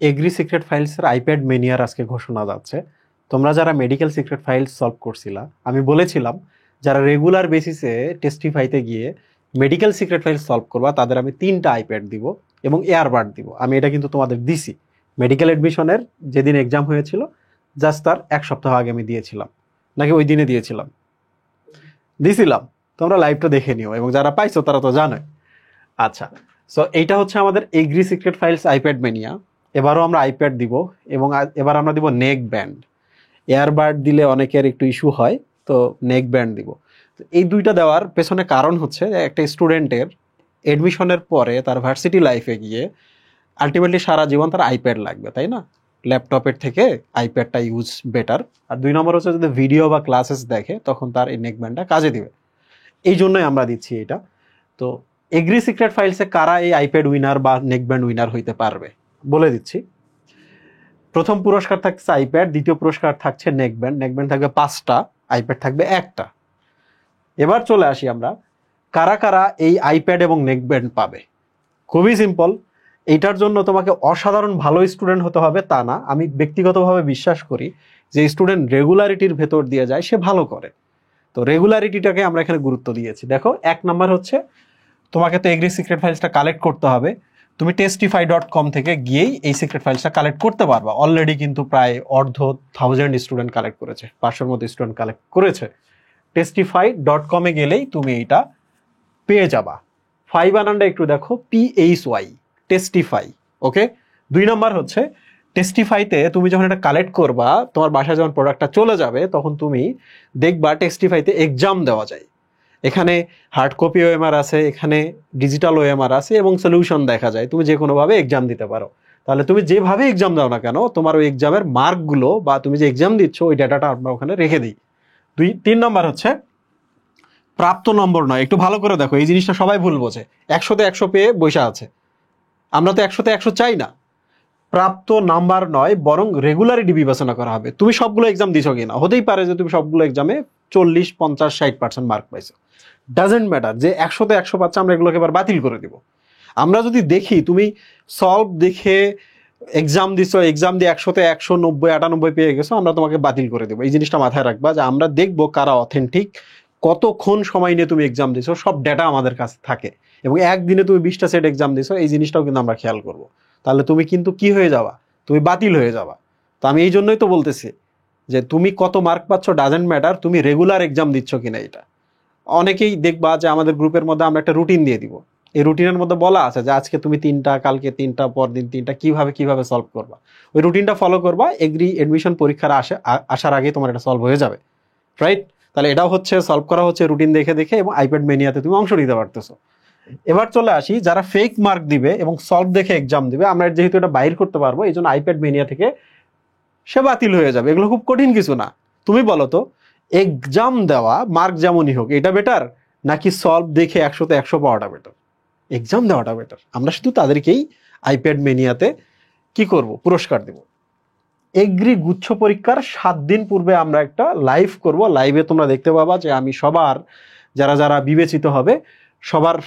Agri secret ফাইলসের iPad মেনিয়ার আজকে ঘোষণা যাচ্ছে। তোমরা যারা মেডিকেল সিক্রেট ফাইল সলভ করছিলা, আমি বলেছিলাম যারা রেগুলার বেসিসে টেস্টিফাইতে গিয়ে মেডিকেল সিক্রেট ফাইল সলভ করবা তাদের আমি 3টা আইপ্যাড দিব এবং এয়ারবাড দিব। আমি এটা কিন্তু তোমাদের দিছি মেডিকেল অ্যাডমিশনের যেদিন এক্সাম হয়েছিল, জাস্ট তার 1 সপ্তাহ আগে আমি দিয়েছিলাম, নাকি ওই দিনে দিয়েছিলাম। তোমরা লাইভটা দেখে নিও এবং যারা পাইছো তারা তো জানোই। আচ্ছা, সো এইটা হচ্ছে আমাদের agri secret files iPad mania. এবারও আমরা আইপ্যাড দিব এবং এবার আমরা দিব নেক ব্যান্ড। এয়ারবাড দিলে অনেকের একটু ইস্যু হয়, তো নেক ব্যান্ড দিব। এই দুইটা দেওয়ার পেছনে কারণ হচ্ছে একটা স্টুডেন্টের এডমিশনের পরে তার ভার্সিটি লাইফে গিয়ে আলটিমেটলি সারা জীবন তার আইপ্যাড লাগবে, তাই না? ল্যাপটপের থেকে আইপ্যাডটা ইউজ বেটার। আর 2 নম্বর হচ্ছে যদি ভিডিও বা ক্লাসেস দেখে তখন তার এই নেক ব্যান্ডটা কাজে দিবে, এই জন্যই আমরা দিচ্ছি এটা। তো এগ্রি সিক্রেট ফাইলসে কারা এই আইপ্যাড উইনার বা নেকব্যান্ড উইনার হইতে পারবে বলে দিচ্ছি। প্রথম পুরস্কার থাকছে আইপ্যাড, দ্বিতীয় পুরস্কার থাকছে নেকব্যান্ড। নেকব্যান্ড থাকবে 5টা, আইপ্যাড থাকবে 1টা। এবার চলে আসি আমরা কারা কারা এই আইপ্যাড এবং নেকব্যান্ড পাবে। খুবই সিম্পল। এইটার জন্য তোমাকে অসাধারণ ভালো স্টুডেন্ট হতে হবে তা না, আমি ব্যক্তিগতভাবে বিশ্বাস করি যে স্টুডেন্ট রেগুলারিটির ভেতর দিয়ে যায় সে ভালো করে। তো রেগুলারিটিটাকে আমরা এখানে গুরুত্ব দিয়েছি। দেখো, 1 নাম্বার হচ্ছে তোমাকে তো এগ্রি সিক্রেট ফাইলসটা কালেক্ট করতে হবে। তুমি testify.com থেকে গিয়েই এই সিক্রেট ফাইলসটা কালেক্ট করতে পারবা। অলরেডি কিন্তু প্রায় 1000 স্টুডেন্ট কালেক্ট করেছে, 500-এর মতো স্টুডেন্ট কালেক্ট করেছে। testify.com এ গেলেই তুমি এটা পেয়ে যাবা। 5 বানানটা একটু দেখো, PHY, টেস্টিফাই। ওকে। 2 নাম্বার হচ্ছে টেস্টিফাইতে তুমি যখন এটা কালেক্ট করবা, তোমার বাসায় যখন প্রোডাক্টটা চলে যাবে তখন তুমি দেখবা টেস্টিফাইতে এক্সাম দেওয়া যায়। এখানে হার্ড কপি ওএমআর আছে, এখানে ডিজিটাল ওএমআর আছে এবং সলিউশন দেখা যায়। তুমি যে কোনোভাবে এক্সাম দিতে পারো। তাহলে তুমি যেভাবে এক্সাম দাও না কেন, তোমার ওই এক্সামের মার্কগুলো বা তুমি যে এক্সাম দিচ্ছ ওই ডাটাটা আমরা ওখানে রেখে দিই। 3 নম্বর হচ্ছে প্রাপ্ত নম্বর নয়। একটু ভালো করে দেখো, এই জিনিসটা সবাই ভুল বোঝে। 100-তে 100 পেয়ে বসে আছে, আমরা তো 100-তে 100 চাই না। প্রাপ্ত নাম্বার নয়, বরং রেগুলারিটি বিবেচনা করা হবে। তুমি সবগুলো এক্সাম দিছো কিনা। হতেই পারে যে তুমি সবগুলো এক্সামে 40, 50, 60% মার্ক পাইছো, ডাজেন্ট ম্যাটার। যে 100-তে 100 পাচ্ছে আমরা এগুলোকে এবার বাতিল করে দিব। আমরা যদি দেখি তুমি সলভ দেখে এক্সাম দিছো, এক্সাম দিয়ে 100-তে 100, 90, 98 পেয়ে গেছো, আমরা তোমাকে বাতিল করে দেবো। এই জিনিসটা মাথায় রাখবা যে আমরা দেখবো কারা অথেন্টিক, কতক্ষণ সময় নিয়ে তুমি এক্সাম দিছো, সব ডেটা আমাদের কাছে থাকে। এবং একদিনে তুমি 20টা সেট এক্সাম দিছো, এই জিনিসটাও কিন্তু আমরা খেয়াল করবো। তাহলে তুমি কিন্তু কি হয়ে যাবা, তুমি বাতিল হয়ে যাবা। তো আমি এই জন্যই তো বলতেছি যে তুমি কত মার্ক পাচ্ছ ডাজেন্ট ম্যাটার, তুমি রেগুলার এক্সাম দিচ্ছ কিনা এটা। অনেকেই দেখবা যে আমাদের গ্রুপের মধ্যে আমরা একটা রুটিন দিয়ে দিব। এই রুটিনের মধ্যে বলা আছে যে আজকে তুমি 3টা, কালকে 3টা, পরদিন 3টা, কিভাবে সলভ করবা। ওই রুটিনটা ফলো করবা, এগ্রি এডমিশন পরীক্ষার আসার আগে তোমার এটা সলভ হয়ে যাবে, রাইট? তাহলে এটাও হচ্ছে সলভ করা হচ্ছে রুটিন দেখে দেখে, এবং আইপ্যাড মেনিয়াতে তুমি অংশ নিতে পারতেছো। এবার চলে আসি যারা ফেক মার্ক দিবে এবং সলভ দেখে এক্সাম দিবে, আমরা যেহেতু এটা বাইর করতে পারবো এই জন্য আইপ্যাড মেনিয়া থেকে সে বাতিল হয়ে যাবে। এগুলো খুব কঠিন কিছু না। তুমি বলো তো, এক্সাম দেওয়া মার্ক যেমনই হোক এটা বেটার, নাকি সলভ দেখে 100-তে 100 পাওয়াটা বেটার? এক্সাম দেওয়াটা বেটার। আমরা শুধু তাদেরকেই আইপ্যাড মেনিয়াতে কি করব, পুরস্কার দেব। এগ্রি গুচ্ছ পরীক্ষার 7 দিন পূর্বে আমরা একটা লাইভ করব। লাইভে তোমরা দেখতে পাবা যে আমি সবার যারা যারা বিবেচিত হবে সবার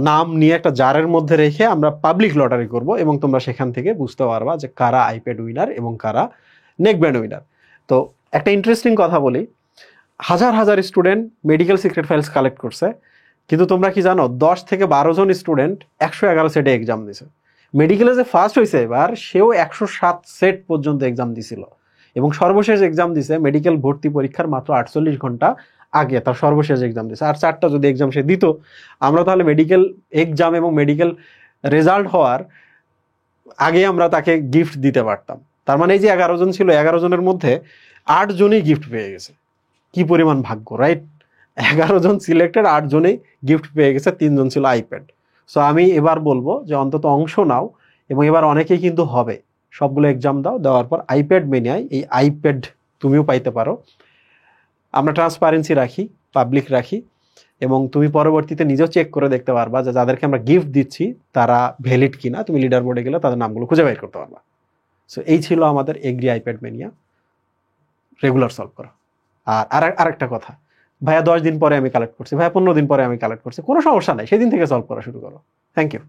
নাম নিয়ে একটা জারের মধ্যে রেখে আমরা পাবলিক লটারি করব, এবং তোমরা সেখান থেকে বুঝতে পারবা যে কারা আইপ্যাড উইনার এবং কারা নেকব্যান্ড উইনার। তো একটা ইন্টারেস্টিং কথা বলি, হাজার হাজার student medical secret files collect করছে, কিন্তু তোমরা কি জানো 10 থেকে 12 জন স্টুডেন্ট 111 সেটে এক্সাম দিছে। মেডিকেলে যে ফার্স্ট হয়েছে এবার, সেও 107 সেট পর্যন্ত এক্সাম দিছিল, এবং সর্বশেষ এক্সাম দিছে মেডিকেল ভর্তি পরীক্ষার মাত্র 48 ঘন্টা আগে তার সর্বশেষ এক্সাম দিছে। আর 4টা যদি এক্সাম সে দিত, আমরা তাহলে মেডিকেল এক্সাম এবং মেডিকেল রেজাল্ট হওয়ার আগে আমরা তাকে গিফট দিতে পারতাম। তার মানে এই যে 11 জন ছিল, 11 জনের মধ্যে 8 জনই গিফট পেয়ে গেছে। কি পরিমাণ ভাগ্য, রাইট? 11 জন সিলেক্টেড, 8 জনেই গিফট পেয়ে গেছে, 3 জন ছিল আইপ্যাড। সো আমি এবার বলবো যে অন্তত অংশ নাও, এবং এবার অনেকেই কিন্তু হবে। সবগুলো এক্সাম দাও, দেওয়ার পর আইপ্যাড মেনিয়ায় এই আইপ্যাড তুমিও পাইতে পারো। আমরা ট্রান্সপারেন্সি রাখি, পাবলিক রাখি, এবং তুমি পরবর্তীতে নিজেও চেক করে দেখতে পারবা যে যাদেরকে আমরা গিফট দিচ্ছি তারা ভ্যালিড কিনা। তুমি লিডার বোর্ডে গেলে তাদের নামগুলো খুঁজে বের করতে পারবা। সো এই ছিল আমাদের agri iPad mania regular solve করা। আর আরেকটা কথা, ভাইয়া 10 দিন পরে আমি কালেক্ট করছি, ভাইয়া 15 দিন পরে আমি কালেক্ট করছি, কোনো সমস্যা নাই, সেদিন থেকে সলভ করা শুরু করো। Thank you.